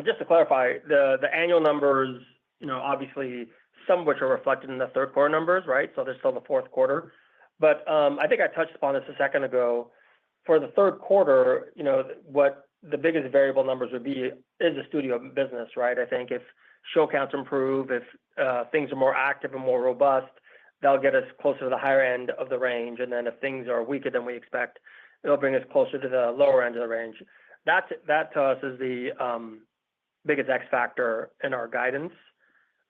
Speaker 5: Just to clarify, the annual numbers, obviously some of which are reflected in the third quarter numbers, right? So there's still the fourth quarter. But I think I touched upon this a second ago. For the third quarter, what the biggest variable numbers would be is the studio business, right? I think if show counts improve, if things are more active and more robust, that'll get us closer to the higher end of the range. And then if things are weaker than we expect, it'll bring us closer to the lower end of the range. That to us is the biggest X factor in our guidance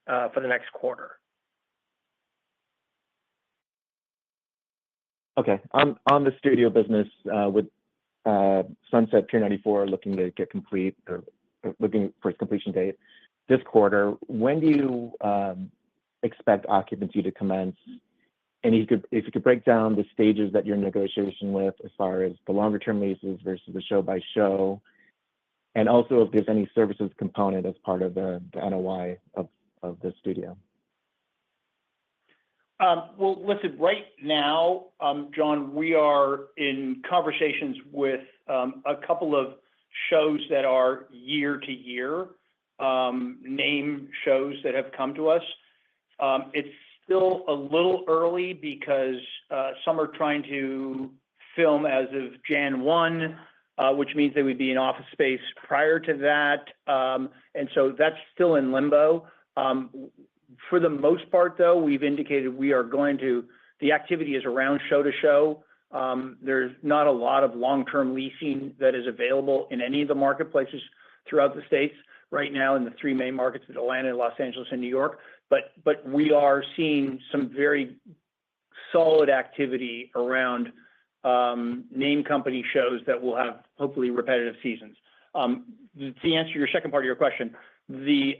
Speaker 5: for the next quarter.
Speaker 14: Okay. On the studio business, with Sunset Pier 94 looking to get complete or looking for its completion date this quarter, when do you expect occupancy to commence? And if you could break down the stages that you're in negotiation with as far as the longer term leases versus the show by show, and also if there's any services component as part of the NOI of the studio.
Speaker 3: Well, listen, right now, John, we are in conversations with a couple of shows that are year to year, name shows that have come to us. It's still a little early because some are trying to film as of Jan 1, which means they would be in office space prior to that. And so that's still in limbo. For the most part, though, we've indicated we are going to, the activity is around show to show. There's not a lot of long-term leasing that is available in any of the marketplaces throughout the states right now in the three main markets of Atlanta, Los Angeles, and New York. But we are seeing some very solid activity around name company shows that will have hopefully repetitive seasons. To answer your second part of your question, the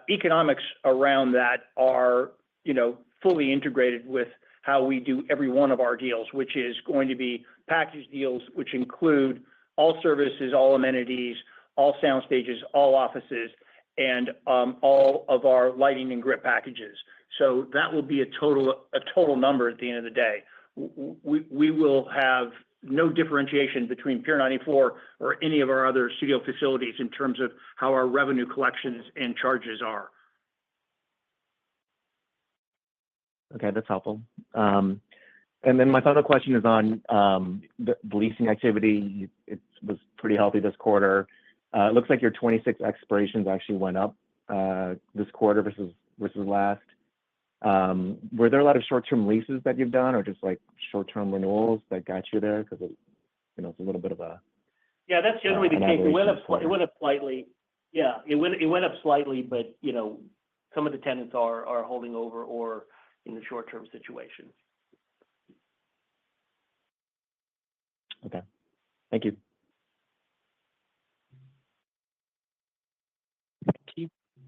Speaker 3: economics around that are, fully integrated with how we do every one of our deals, which is going to be package deals, which include all services, all amenities, all sound stages, all offices, and all of our lighting and grip packages. So that will be a total number at the end of the day. We will have no differentiation between Pier 94 or any of our other studio facilities in terms of how our revenue collections and charges are.
Speaker 14: Okay, that's helpful. And then my final question is on the leasing activity. It was pretty healthy this quarter. It looks like your 26 expirations actually went up this quarter versus last. Were there a lot of short-term leases that you've done, or just like short-term renewals that got you there? Because it's a little bit of a
Speaker 9: that's generally the case. It went up slightly. Yeah, it went up slightly, but some of the tenants are holding over or in the short-term situation.
Speaker 14: Okay, thank you.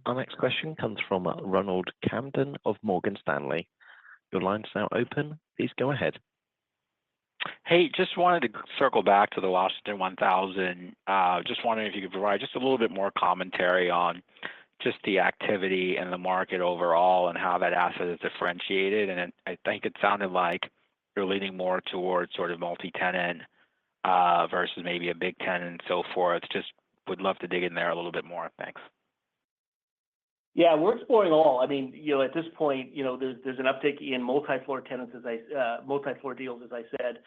Speaker 1: Our next question comes from Ronald Camden of Morgan Stanley. Your line's now open. Please go ahead.
Speaker 15: Hey, just wanted to circle back to the Washington 1000. Just wondering if you could provide just a little bit more commentary on just the activity in the market overall and how that asset is differentiated. And I think it sounded like you're leaning more towards sort of multi-tenant versus maybe a big tenant and so forth. Just would love to dig in there a little bit more. Thanks.
Speaker 9: Yeah, we're exploring all. I mean, at this point, there's an uptick in multi-floor tenants, multi-floor deals, as I said.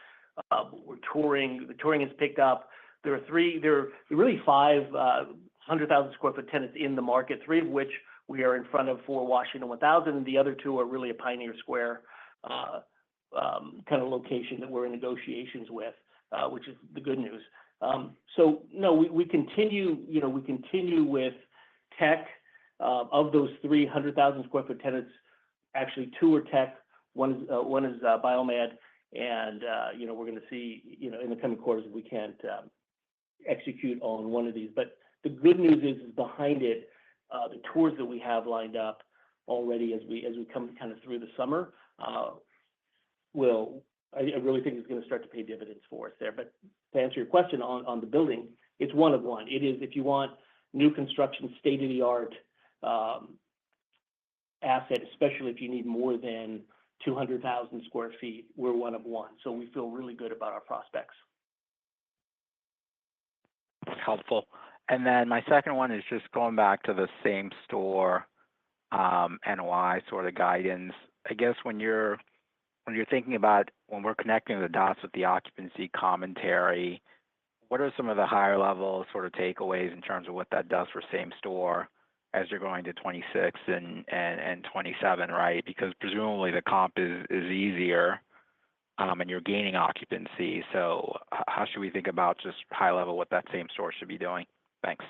Speaker 9: We're touring. The touring has picked up. There are really 500,000 square foot tenants in the market, 3 of which we are in front of for Washington 1000, and the other 2 are really a Pioneer Square kind of location that we're in negotiations with, which is the good news. So no, we continue. We continue with tech. Of those 300,000 square foot tenants, actually 2 are tech. One is biomed, and we're going to see in the coming quarters if we can't execute on one of these. But the good news is behind it, the tours that we have lined up already as we come kind of through the summer I really think it's going to start to pay dividends for us there. But to answer your question on the building, it's one of one. It is, if you want new construction, state of the art asset, especially if you need more than 200,000 square feet, we're one of one. So we feel really good about our prospects.
Speaker 15: Helpful. And then my second one is just going back to the same store NOI sort of guidance. I guess when you're thinking about when we're connecting the dots with the occupancy commentary, what are some of the higher level sort of takeaways in terms of what that does for same store as you're going to 26 and 27, right? Because presumably the comp is easier and you're gaining occupancy. So how should we think about just high level what that same store should be doing? Thanks.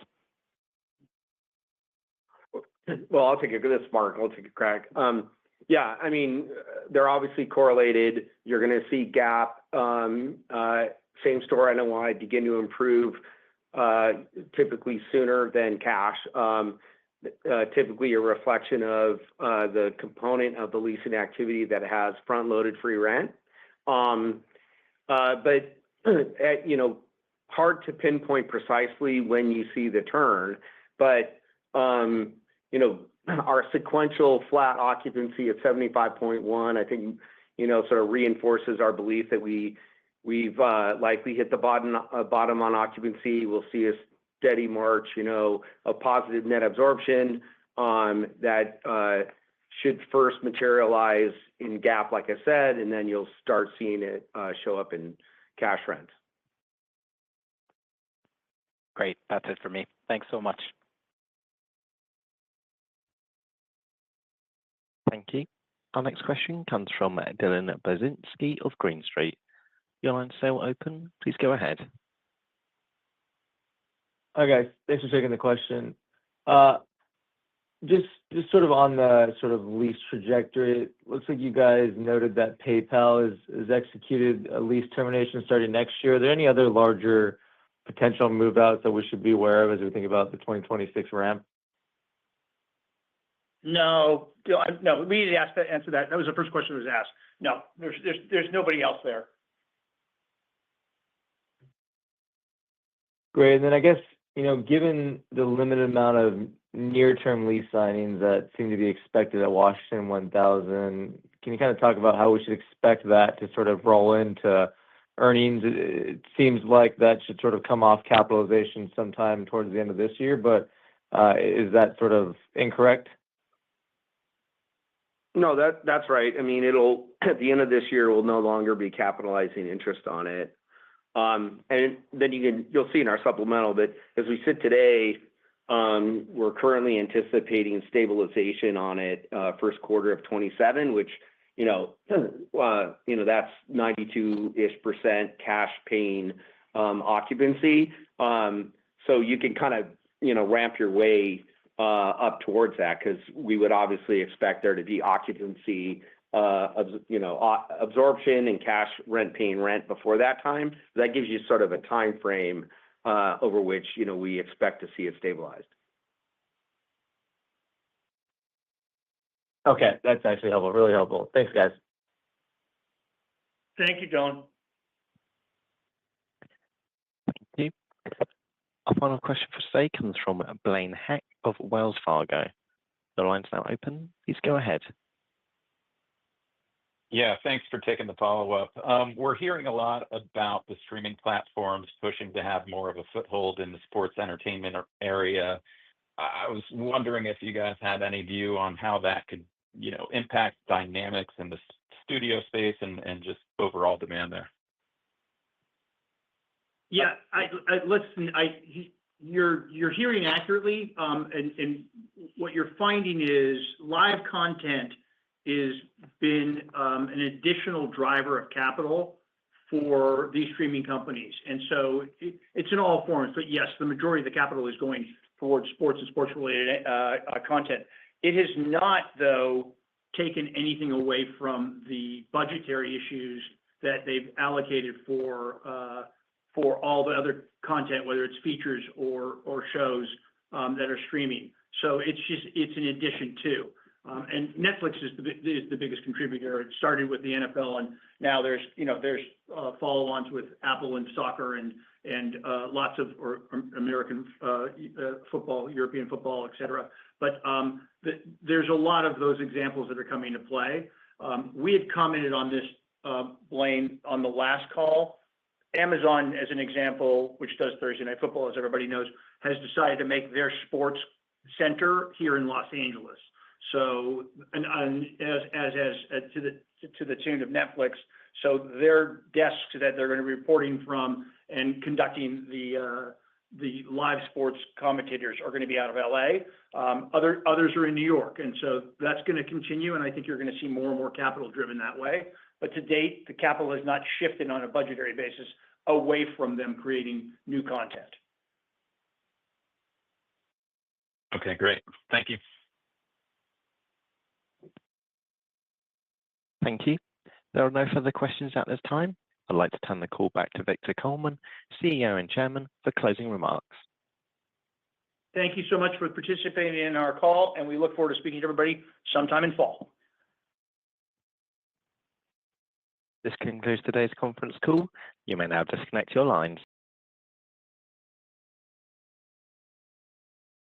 Speaker 4: Well, I'll take a good Mark. I'll take a crack. Yeah, I mean, they're obviously correlated. You're going to see GAAP same store NOI begin to improve typically sooner than cash. Typically a reflection of the component of the leasing activity that has front-loaded free rent. But hard to pinpoint precisely when you see the turn. But our sequential flat occupancy at 75.1, I think sort of reinforces our belief that we've likely hit the bottom on occupancy. We'll see a steady march, of positive net absorption that should first materialize in GAAP, like I said, and then you'll start seeing it show up in cash rents.
Speaker 15: Great. That's it for me. Thanks so much.
Speaker 1: Thank you. Our next question comes from Dylan Burzinski of Green Street. Your line's still open. Please go ahead.
Speaker 16: Hi, guys. Thanks for taking the question. Just sort of on the sort of lease trajectory, it looks like you guys noted that PayPal is executed a lease termination starting next year. Are there any other larger potential move-outs that we should be aware of as we think about the 2026 ramp?
Speaker 3: No, we need to answer that. That was the first question that was asked. No, there's nobody else there.
Speaker 16: Great. And then I guess, given the limited amount of near-term lease signings that seem to be expected at Washington 1000, can you kind of talk about how we should expect that to sort of roll into earnings? It seems like that should sort of come off capitalization sometime towards the end of this year, but is that sort of incorrect?
Speaker 4: No, that's right. I mean, at the end of this year, we'll no longer be capitalizing interest on it. And then you'll see in our supplemental, but as we sit today, we're currently anticipating stabilization on it first quarter of 27, which, that's 92-ish% cash paying occupancy. So you can kind of, ramp your way up towards that because we would obviously expect there to be occupancy absorption and cash paying rent before that time. That gives you sort of a time frame over which we expect to see it stabilized.
Speaker 16: Okay, that's actually helpful, really helpful. Thanks, guys.
Speaker 3: Thank you, Dylan.
Speaker 1: Thank you. Our final question for today comes from Blaine Heck of Wells Fargo. The line's now open. Please go ahead.
Speaker 6: Yeah, thanks for taking the follow-up. We're hearing a lot about the streaming platforms pushing to have more of a foothold in the sports entertainment area. I was wondering if you guys had any view on how that could, impact dynamics in the studio space and just overall demand there.
Speaker 3: Yeah, listen. You're hearing accurately, and what you're finding is live content has been an additional driver of capital for these streaming companies, and so it's in all forms. But yes, the majority of the capital is going towards sports and sports-related content. It has not, though, taken anything away from the budgetary issues that they've allocated for all the other content, whether it's features or shows that are streaming. So it's an addition to. And Netflix is the biggest contributor. It started with the NFL, and now there's follow-ons with Apple and soccer and lots of American football, European football, et cetera. But there's a lot of those examples that are coming to play. We had commented on this, Blaine, on the last call. Amazon, as an example, which does Thursday Night Football, as everybody knows, has decided to make their sports center here in Los Angeles. So, and as to the tune of Netflix, so their desks that they're going to be reporting from and conducting the live sports commentators are going to be out of LA. Others are in New York, and so that's going to continue. And I think you're going to see more and more capital driven that way. But to date, the capital has not shifted on a budgetary basis away from them creating new content.
Speaker 6: Okay, great. Thank you.
Speaker 1: Thank you. There are no further questions at this time. I'd like to turn the call back to Victor Coleman, CEO and Chairman, for closing remarks.
Speaker 3: Thank you so much for participating in our call, and we look forward to speaking to everybody sometime in fall.
Speaker 1: This concludes today's conference call. You may now disconnect your lines.